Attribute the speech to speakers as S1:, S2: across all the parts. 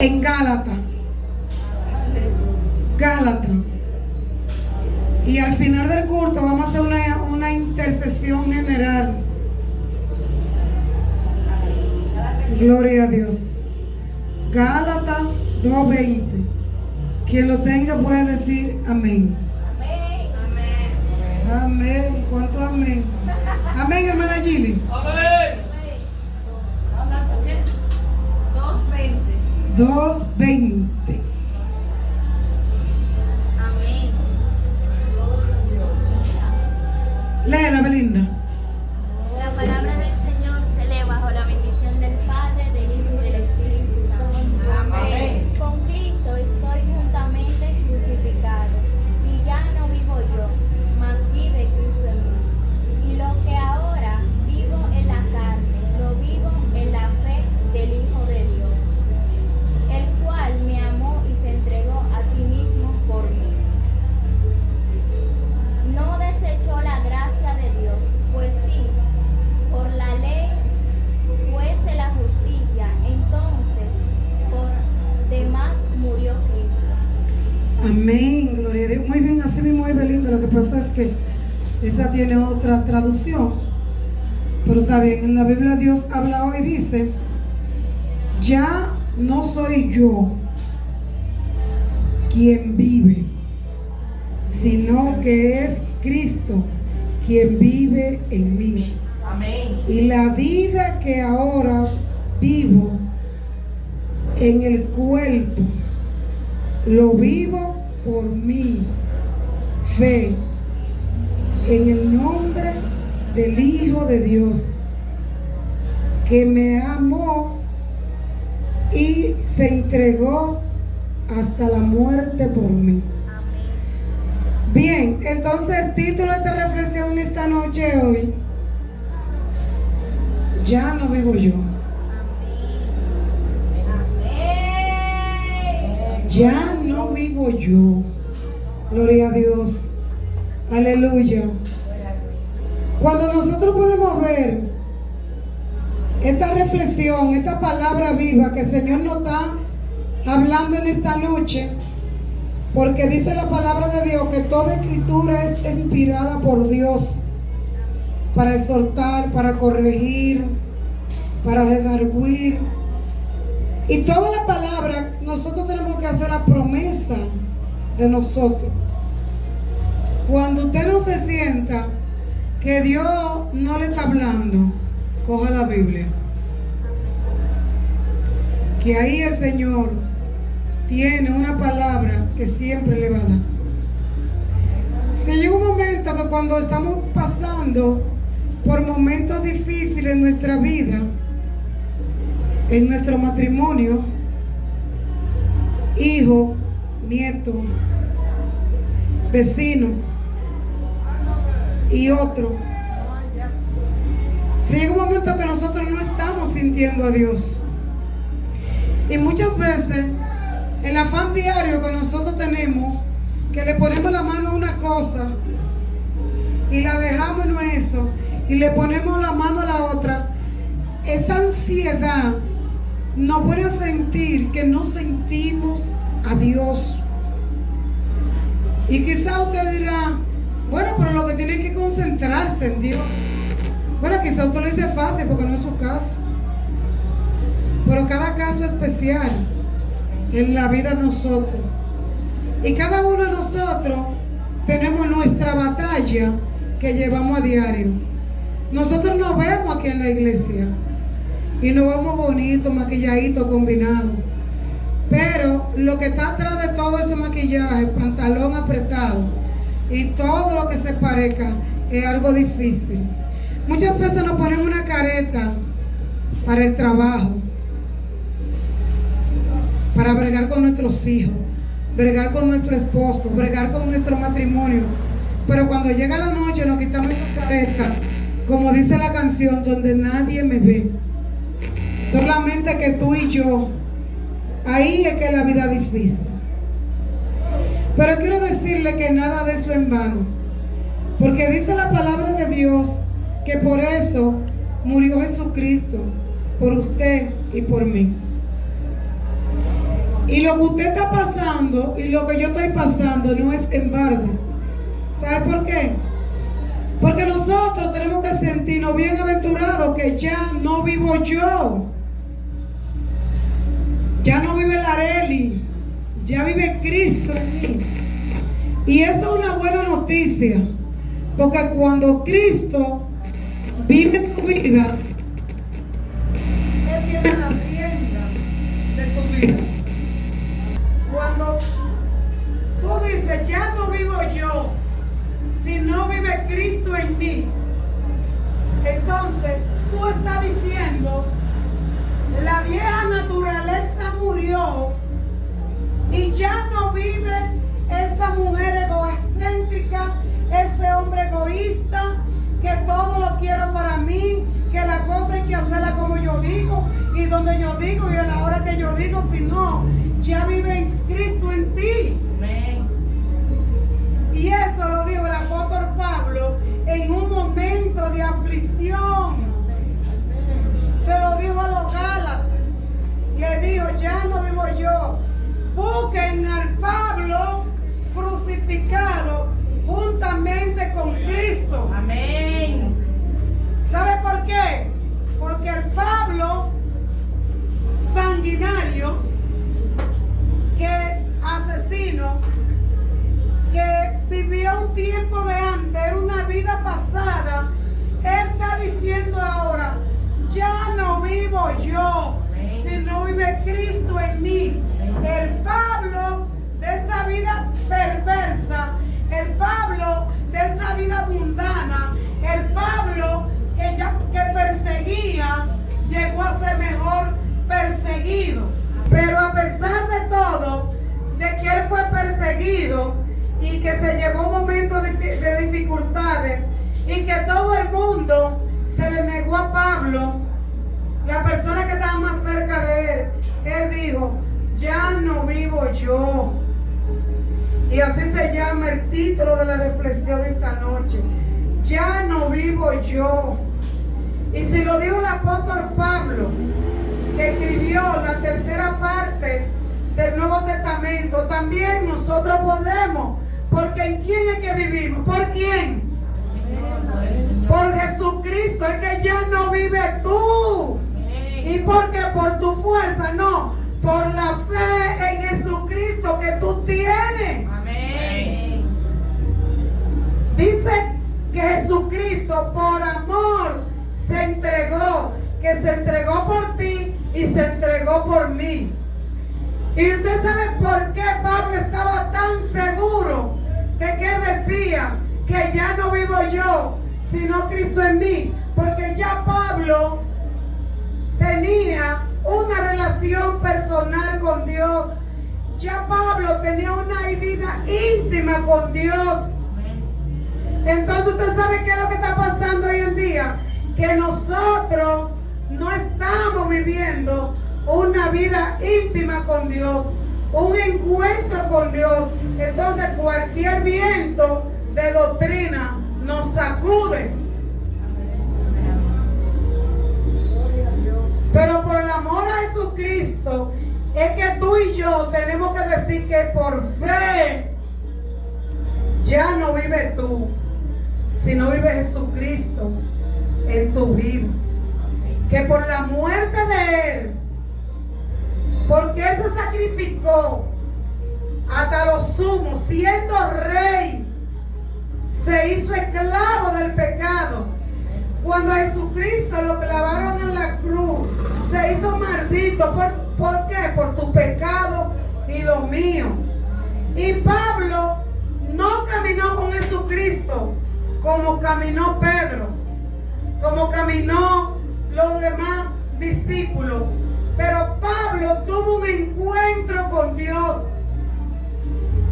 S1: En Gálatas. Gálatas. Y al final del culto vamos a hacer una intercesión general. Gloria a Dios. Gálatas 2:20. Quien lo tenga puede decir amén. Amén. Amén. ¿Cuánto amén? Amén, hermana Gili.
S2: Amén.
S1: 2:20.
S3: Amén.
S1: Léela, Belinda.
S3: La palabra del Señor se lee bajo la bendición del Padre, del Hijo y del Espíritu Santo.
S2: Amén.
S3: Con Cristo estoy juntamente crucificado, y ya no vivo yo, mas vive Cristo en mí. Y lo que ahora vivo en la carne, lo vivo en la fe del Hijo de Dios, el cual me amó y se entregó a sí mismo por mí. No desechó la gracia de Dios, pues sí, por la ley fuese la justicia, entonces por demás murió Cristo.
S1: Amén, gloria a Dios. Muy bien, así mismo es, Belinda. Lo que pasa es que esa tiene otra traducción, pero está bien. En la Biblia Dios habla hoy, dice: ya no soy yo quien vive, sino que es Cristo quien vive en mí.
S2: Amén.
S1: Y la vida que ahora vivo en el cuerpo, lo vivo por mi fe en el nombre del Hijo de Dios, que me amó y se entregó hasta la muerte por mí. Bien, entonces el título de esta reflexión esta noche hoy: ya no vivo yo. Ya no vivo yo. Gloria a Dios. Aleluya. Cuando nosotros podemos ver esta reflexión, esta palabra viva que el Señor nos está hablando en esta noche, porque dice la palabra de Dios que toda escritura es inspirada por Dios para exhortar, para corregir, para redarguir. Y toda la palabra, nosotros tenemos que hacer la promesa de nosotros. Cuando usted no se sienta que Dios no le está hablando, coja la Biblia, que ahí el Señor tiene una palabra que siempre le va a dar. Si llega un momento que cuando estamos pasando por momentos difíciles en nuestra vida, en nuestro matrimonio, hijo, nieto, vecino y otro, si llega un momento que nosotros no estamos sintiendo a Dios, y muchas veces el afán diario que nosotros tenemos, que le ponemos la mano a una cosa y la dejamos en eso y le ponemos la mano a la otra, esa ansiedad nos puede sentir que no sentimos a Dios. Y quizá usted dirá: bueno, pero lo que tiene es que concentrarse en Dios. Bueno, quizá usted lo dice fácil porque no es su caso, pero cada caso es especial en la vida de nosotros, y cada uno de nosotros tenemos nuestra batalla que llevamos a diario. Nosotros nos vemos aquí en la iglesia y nos vemos bonitos, maquilladitos, combinados, pero lo que está atrás de todo ese maquillaje, pantalón apretado y todo lo que se parezca, es algo difícil. Muchas veces nos ponemos una careta para el trabajo, para bregar con nuestros hijos, bregar con nuestro esposo, bregar con nuestro matrimonio. Pero cuando llega la noche nos quitamos esta careta, como dice la canción, donde nadie me ve, solamente que tú y yo. Ahí es que la vida es difícil. Pero quiero decirle que nada de eso en vano, porque dice la palabra de Dios que por eso murió Jesucristo, por usted y por mí. Y lo que usted está pasando y lo que yo estoy pasando no es en balde. ¿Sabe por qué? Porque nosotros tenemos que sentirnos bienaventurados que ya no vivo yo. Ya no vive la Areli. Ya vive Cristo en mí. Y eso es una buena noticia. Porque cuando Cristo vive en tu vida, Él tiene la rienda de tu vida. Cuando tú dices, ya no vivo yo, si no vive Cristo en mí, entonces tú estás diciendo, la vieja naturaleza murió y ya no vive esa mujer egocéntrica, ese hombre egoísta, que todo lo quiero para mí, que la cosa hay que hacerla como yo digo y donde yo digo y a la hora que yo digo, si no, ya vive en Cristo en ti. Amén. Y eso lo dijo el apóstol Pablo en un momento de aflicción. Se lo dijo a los Gálatas. Le dijo, ya no vivo yo. Busquen al Pablo crucificado juntamente con Cristo. Amén. ¿Sabe por qué? Porque el Pablo sanguinario, que asesino, que vivió un tiempo de antes, era una vida pasada, él está diciendo ahora, ya no vivo yo, sino vive Cristo en mí. El Pablo de esa vida perversa, el Pablo de esa vida mundana, el Pablo que perseguía, llegó a ser mejor perseguido. Pero a pesar de todo, de que él fue perseguido y que se llegó un momento de dificultades y que todo el mundo se le negó a Pablo, la persona que estaba más cerca de él dijo, ya no vivo yo. Y así se llama el título de la reflexión esta noche. Ya no vivo yo. Y si lo dijo el apóstol Pablo, que escribió la tercera parte del Nuevo Testamento, también nosotros podemos. Porque ¿en quién es que vivimos? ¿Por quién? Por Jesucristo. Es que ya no vives tú. Y porque por tu fuerza, no. Por la fe en Jesucristo que tú tienes. Amén. Dice que Jesucristo por amor se entregó, que se entregó por ti y se entregó por mí. Y usted sabe por qué Pablo estaba tan seguro de que él decía que ya no vivo yo, sino Cristo en mí. Porque ya Pablo tenía una relación personal con Dios. Ya Pablo tenía una vida íntima con Dios. Entonces usted sabe qué es lo que está pasando hoy en día, que nosotros no estamos viviendo una vida íntima con Dios, un encuentro con Dios. Entonces cualquier viento de doctrina nos sacude. Pero por el amor a Jesucristo es que tú y yo tenemos que decir que por fe ya no vives tú, sino vive Jesucristo en tu vida. Que por la muerte de Él, porque Él se sacrificó hasta lo sumo, siendo rey, se hizo esclavo del pecado. Cuando a Jesucristo lo clavaron en la cruz, se hizo maldito. ¿Por qué? Por tu pecado y lo mío. Y Pablo no caminó con Jesucristo como caminó Pedro, como caminó los demás discípulos. Pero Pablo tuvo un encuentro con Dios.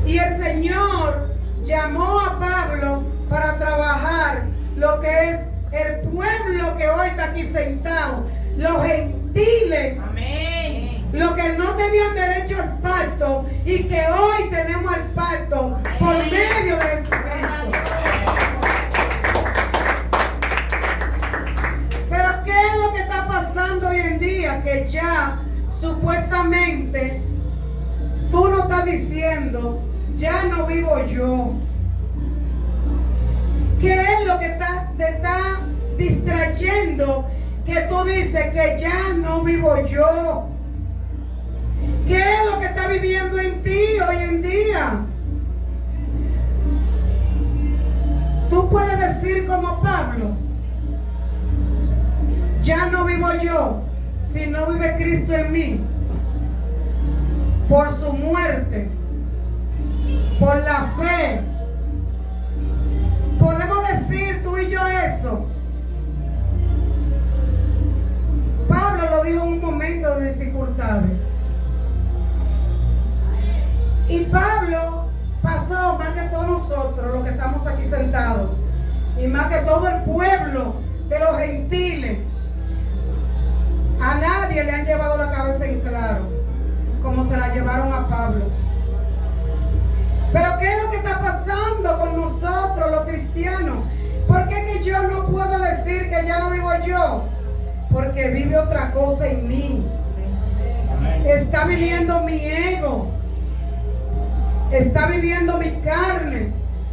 S1: Y el Señor llamó a Pablo para trabajar lo que es el pueblo que hoy está aquí sentado, los gentiles. Amén. Los que no tenían derecho al pacto y que hoy tenemos el pacto por medio de Jesucristo. Pero ¿qué es lo que está pasando hoy en día? Que ya supuestamente diciendo, ya no vivo yo? ¿Qué es lo que te está distrayendo? Que tú dices que ya no vivo yo. ¿Qué es lo que está viviendo en ti hoy en día? Tú puedes decir como Pablo, ya no vivo yo, sino vive Cristo en mí. Por su muerte, por la fe. ¿Podemos decir tú y yo eso? Pablo lo dijo en un momento de dificultades. Y Pablo pasó más que todos nosotros, los que estamos aquí sentados, y más que todo el pueblo de los gentiles. A nadie le han llevado la cabeza en claro, como se la llevaron a Pablo. Pero ¿qué es lo que está pasando con nosotros los cristianos? ¿Por qué que yo no puedo decir que ya no vivo yo? Porque vive otra cosa en mí. Está viviendo mi ego. Está viviendo mi carne.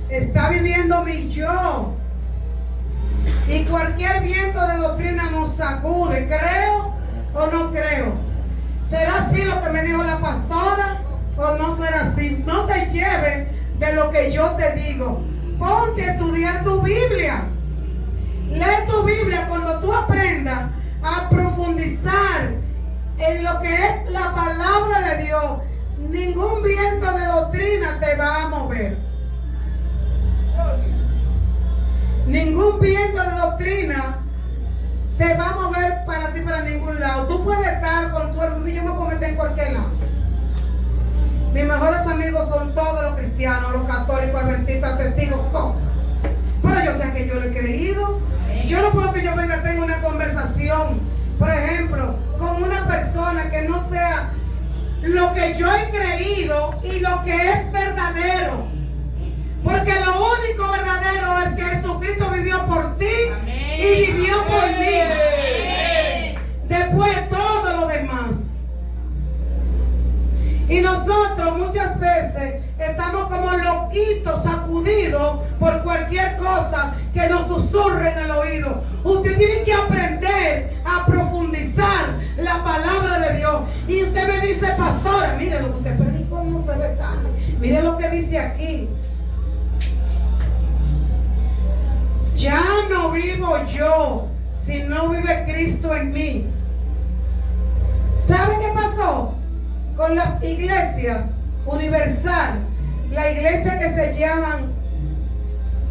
S1: Está viviendo mi yo. Y cualquier viento de doctrina nos sacude. ¿Creo o no creo? ¿Será así lo que me dijo la pastora o no será así? No te lleves de lo que yo te digo. Ponte a estudiar tu Biblia. Lee tu Biblia. Cuando tú aprendas a profundizar en lo que es la palabra de Dios, ningún viento de doctrina te va a mover. Ningún viento de doctrina te va a mover para ti, para ningún lado. Tú puedes estar con tu hermano, yo me puedo meter en cualquier lado. Mis mejores amigos son todos los cristianos, los católicos, adventistas, testigos, todos. Pero yo sé que yo lo he creído. Yo no puedo que yo venga a tener una conversación, por ejemplo, con una persona que no sea lo que yo he creído y lo que es verdadero. Porque lo único verdadero es que Jesucristo vivió por ti. Amén. Y vivió por mí. Amén. Después todo lo demás. Y nosotros muchas veces estamos como loquitos, sacudidos por cualquier cosa que nos susurre en el oído. Usted tiene que aprender a profundizar la palabra de Dios. Y usted me dice, pastora, mire lo que usted predicó, no se ve carne. Mire lo que dice aquí. Ya no vivo yo, sino vive Cristo en mí. ¿Sabe qué pasó con las iglesias universal? La iglesia que se llaman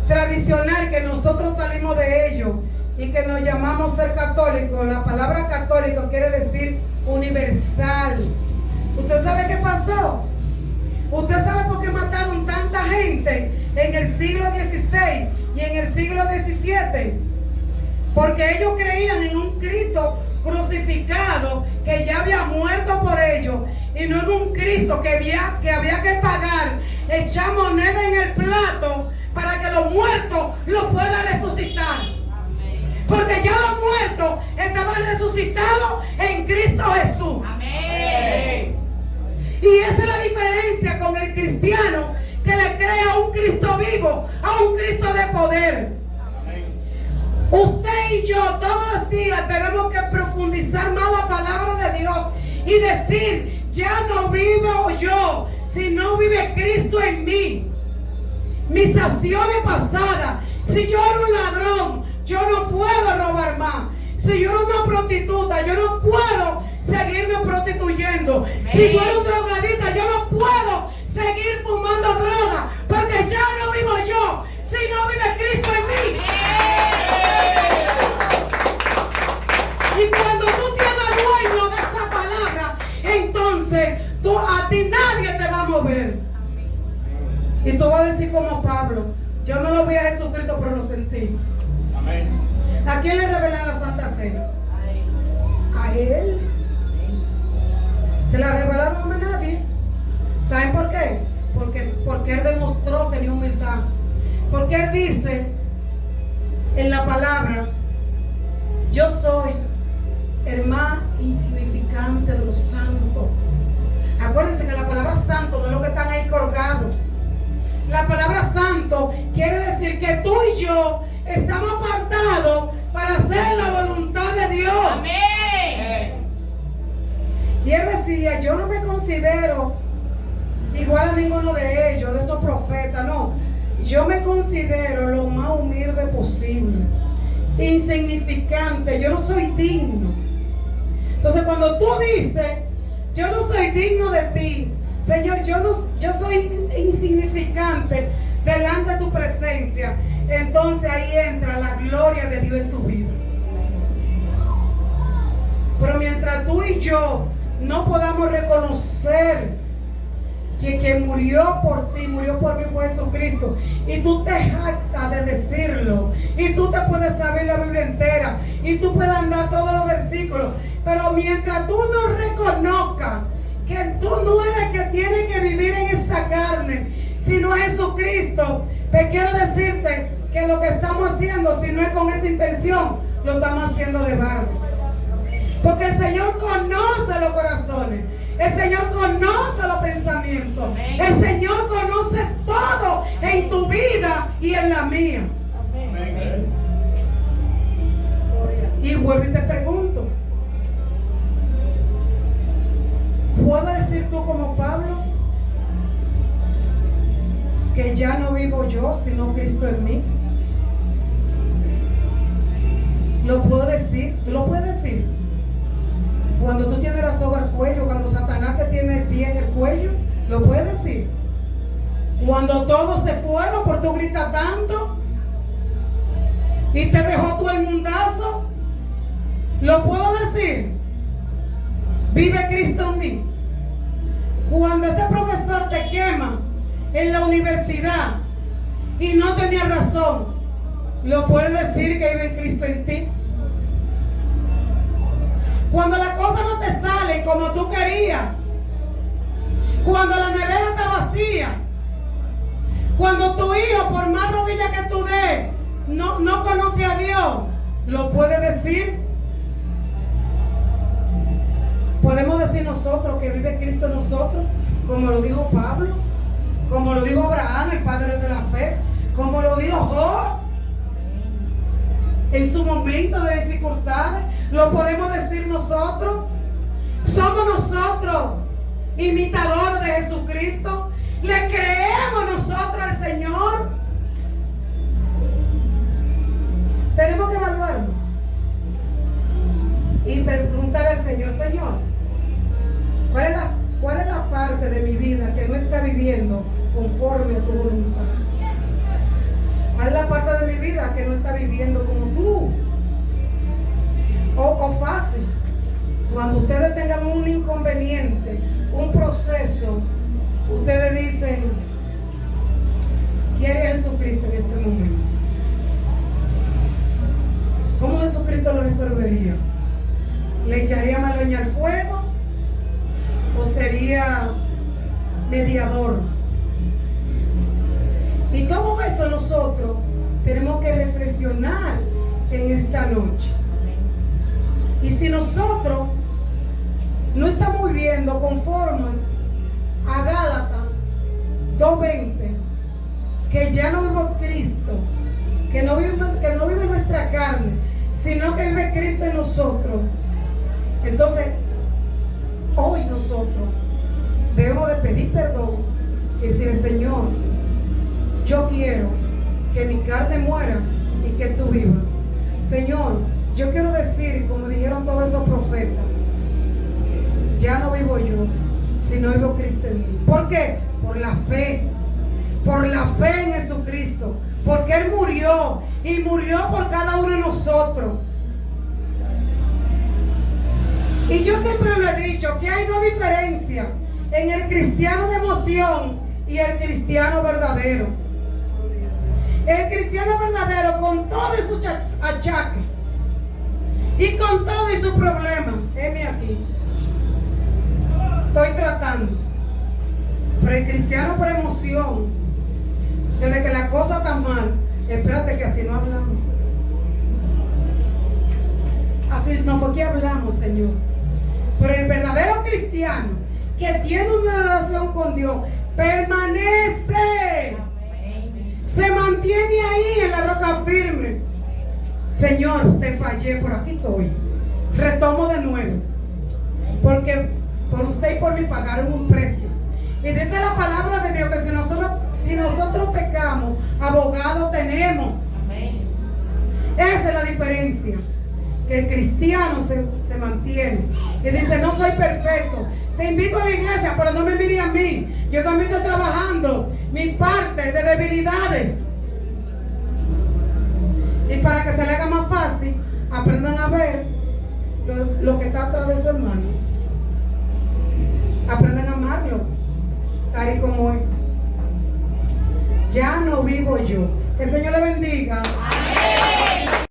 S1: tradicional, que nosotros salimos de ellos y que nos llamamos ser católicos. La palabra católico quiere decir universal. ¿Usted sabe qué pasó? ¿Usted sabe por qué mataron tanta gente en el siglo XVI y en el siglo XVII? Porque ellos creían en un Cristo crucificado que ya había muerto por ellos, y no en un Cristo que había que pagar, echar moneda en el plato para que los muertos los puedan resucitar. Porque ya los muertos estaban resucitados en Cristo Jesús. Amén. Y esa es la diferencia con el cristiano que le cree a un Cristo vivo, a un Cristo de poder. Amén. Usted y yo todos los días tenemos que profundizar más la palabra de Dios y decir, ya no vivo yo, sino vive Cristo en mí. Mis acciones pasadas, si yo era un ladrón, yo no puedo robar más. Si yo era una prostituta, yo no puedo seguirme prostituyendo. Si yo era un drogadita, yo no puedo seguir fumando droga, porque ya no vivo yo, sino vive Cristo en mí. Y cuando tú te hagas dueño de esa palabra, entonces a ti nadie te va a mover. Y tú vas a decir como Pablo, yo no lo vi a Jesucristo, pero lo sentí. Amén. ¿A quién le revelan la Santa Cena? A él. Se la revelaron a nadie. ¿Saben por qué? Porque él demostró que tenía humildad. Porque él dice en la palabra, yo soy el más insignificante de los santos. Acuérdense que la palabra santo no es lo que está y yo estamos apartados para hacer la voluntad de Dios.
S2: Amén.
S1: Y él decía, yo no me considero igual a ninguno de ellos, de esos profetas, no. Yo me considero lo más humilde posible, insignificante, yo no soy digno. Entonces cuando tú dices, yo no soy digno de ti, Señor, yo soy insignificante delante de tu presencia, entonces ahí entra la gloria de Dios en tu vida. Pero mientras tú y yo no podamos reconocer que quien murió por ti, murió por mí fue Jesucristo, y tú te jactas de decirlo, y tú te puedes saber la Biblia entera, y tú puedes andar todos los versículos, pero mientras tú no reconozcas que tú no eres el que tiene que vivir en esta carne, sino Jesucristo, te quiero decirte que lo que estamos haciendo, si no es con esa intención, lo estamos haciendo de barro. Porque el Señor conoce los corazones, el Señor conoce los pensamientos, el Señor conoce todo en tu vida y en la mía. Y vuelvo y te pregunto, ¿puedes decir tú como Pablo que ya no vivo yo, sino Cristo en mí? ¿Lo puedo decir? ¿Tú lo puedes decir? Cuando tú tienes la soga al cuello, cuando Satanás te tiene el pie en el cuello, ¿lo puedes decir? Cuando todos se fueron por tu gritar tanto y te dejó tú el mundazo, ¿lo puedo decir? Vive Cristo en mí. Cuando ese profesor te quema en la universidad y no tenía razón, ¿lo puedes decir que vive Cristo en ti? Cuando las cosas no te salen como tú querías, cuando la nevera está vacía, cuando tu hijo, por más rodillas que tú des, no conoce a Dios, ¿lo puede decir? Podemos decir nosotros que vive Cristo en nosotros, como lo dijo Pablo, como lo dijo Abraham, el padre de la fe, como lo dijo Job en su momento de dificultades. ¿Lo podemos decir nosotros? ¿Somos nosotros imitadores de Jesucristo? ¿Le creemos nosotros al Señor? Tenemos que evaluarnos y preguntar al Señor, Señor, ¿cuál es la parte de mi vida que no está viviendo conforme a tu voluntad? ¿Cuál es la parte de mi vida que no está viviendo como tú? O fácil, cuando ustedes tengan un inconveniente, un proceso, ustedes dicen, ¿quién es Jesucristo en este momento? ¿Cómo Jesucristo lo resolvería? ¿Le echaría más leña al fuego? ¿O sería mediador? Y todo eso nosotros tenemos que reflexionar en esta noche. Y si nosotros no estamos viviendo conforme a Gálatas 2:20, que ya no vive Cristo, que no vive nuestra carne, sino que vive Cristo en nosotros, entonces hoy nosotros debemos de pedir perdón y decirle, Señor, yo quiero que mi carne muera y que tú vivas. Señor, yo quiero decir, como dijeron todos esos profetas, ya no vivo yo, sino vivo Cristo en mí. ¿Por qué? Por la fe en Jesucristo, porque Él murió y murió por cada uno de nosotros. Y yo siempre lo he dicho, que hay dos diferencias en el cristiano de emoción y el cristiano verdadero. El cristiano verdadero, con todos sus achaques y con todos sus problemas, heme aquí, estoy tratando. Pero el cristiano por emoción, desde que la cosa está mal, espérate que así no hablamos. Así no, porque hablamos, Señor. Pero el verdadero cristiano que tiene una relación con Dios permanece se mantiene ahí en la roca firme. Señor, te fallé, por aquí estoy. Retomo de nuevo. Porque por usted y por mí pagaron un precio. Y dice la palabra de Dios que si nosotros pecamos, abogado tenemos. Esa es la diferencia. Que el cristiano se mantiene. Y dice, no soy perfecto. Te invito a la iglesia, pero no me mire a mí. Yo también estoy trabajando mi parte de debilidades. Y para que se le haga más fácil, aprendan a ver lo que está atrás de su hermano. Aprendan a amarlo, tal y como es. Ya no vivo yo. Que el Señor le bendiga. Amén.